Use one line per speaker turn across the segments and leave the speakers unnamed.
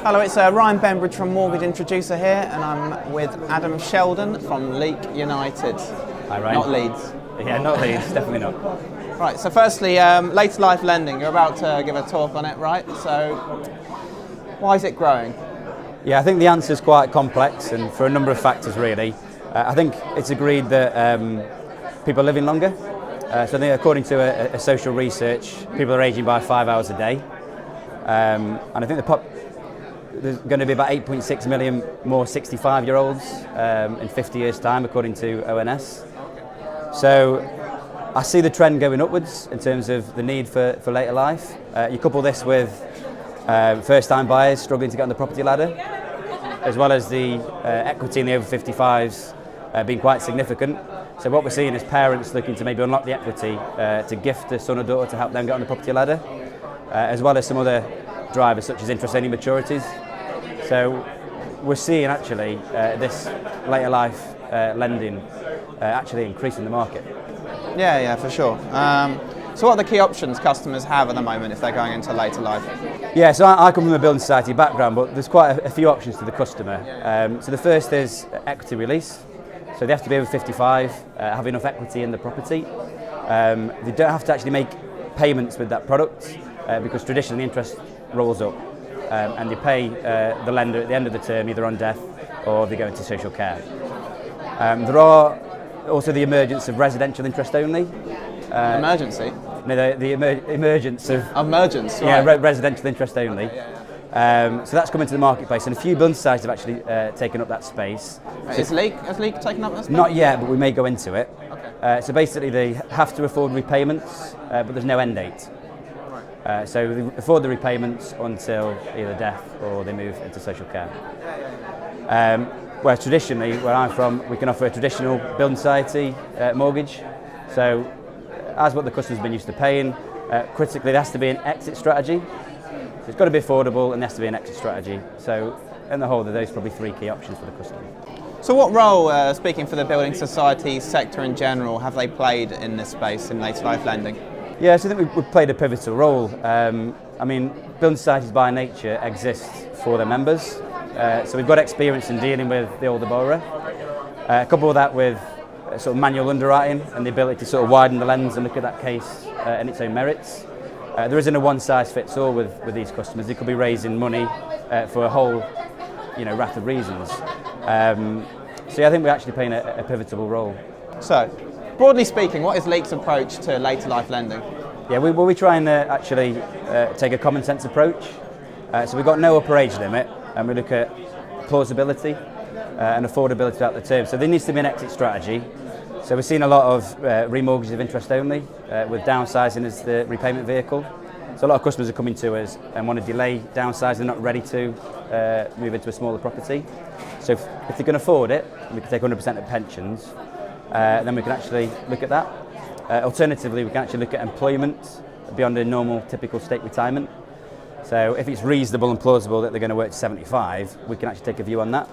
Hello, it's Ryan Bembridge from Mortgage Introducer here, and I'm with Adam Sheldon from Leek United.
Hi, Ryan.
Not Leeds.
Yeah, not Leeds, definitely not.
Right, so firstly, later life lending, you're about to give a talk on it, right? So, why is it growing?
Yeah, I think the answer is quite complex, and for a number of factors, really. I think it's agreed that people are living longer. So I think according to a social research, people are aging by 5 hours a day. And I think there's going to be about 8.6 million more 65-year-olds in 50 years' time, according to ONS. So I see the trend going upwards in terms of the need for later life. You couple this with first-time buyers struggling to get on the property ladder, as well as the equity in the over 55s being quite significant. So what we're seeing is parents looking to maybe unlock the equity to gift a son or daughter to help them get on the property ladder, as well as some other drivers such as interest-only maturities. So we're seeing actually this later life lending actually increasing the market.
Yeah, for sure. So what are the key options customers have at the moment if they're going into later life?
Yeah, so I come from a building society background, but there's quite a few options to the customer. So the first is equity release. So they have to be over 55, have enough equity in the property. They don't have to actually make payments with that product because traditionally interest rolls up and they pay the lender at the end of the term either on death or they go into social care. There are also the emergence of residential interest only.
Emergency?
No, the emergence of...
Emergence, right.
Yeah, residential interest only. So that's come into the marketplace, and a few building societies have actually taken up that space.
Has Leek taken up that space?
Not yet, but we may go into it.
Okay.
So basically they have to afford repayments, but there's no end date. So they afford the repayments until either death or they move into social care. Whereas traditionally, where I'm from, we can offer a traditional building society mortgage. So as what the customer's been used to paying, critically there has to be an exit strategy. So it's got to be affordable and there has to be an exit strategy. So in the whole, those are probably three key options for the customer.
So what role, speaking for the building society sector in general, have they played in this space in later life lending?
Yeah, so I think we've played a pivotal role. I mean, building societies by nature exist for their members. So we've got experience in dealing with the older borrower. Couple that with sort of manual underwriting and the ability to sort of widen the lens and look at that case in its own merits. There isn't a one-size-fits-all with these customers. They could be raising money for a whole, raft of reasons. So yeah, I think we're actually playing a pivotal role.
So, broadly speaking, what is Leek's approach to later life lending?
Yeah, we try and actually take a common sense approach. So we've got no upper age limit, and we look at plausibility and affordability throughout the term. So there needs to be an exit strategy. So we're seeing a lot of remortgages of interest only, with downsizing as the repayment vehicle. So a lot of customers are coming to us and want to delay downsizing, they're not ready to move into a smaller property. So if they can afford it, we can take 100% of pensions, then we can actually look at that. Alternatively, we can actually look at employment beyond a normal, typical state retirement. So if it's reasonable and plausible that they're going to work to 75, we can actually take a view on that.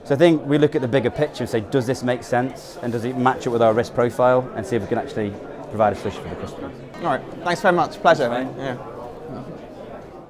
So I think we look at the bigger picture and say, does this make sense? And does it match up with our risk profile? And see if we can actually provide a solution for the customer.
All right, thanks very much. Pleasure.
Right.
Yeah.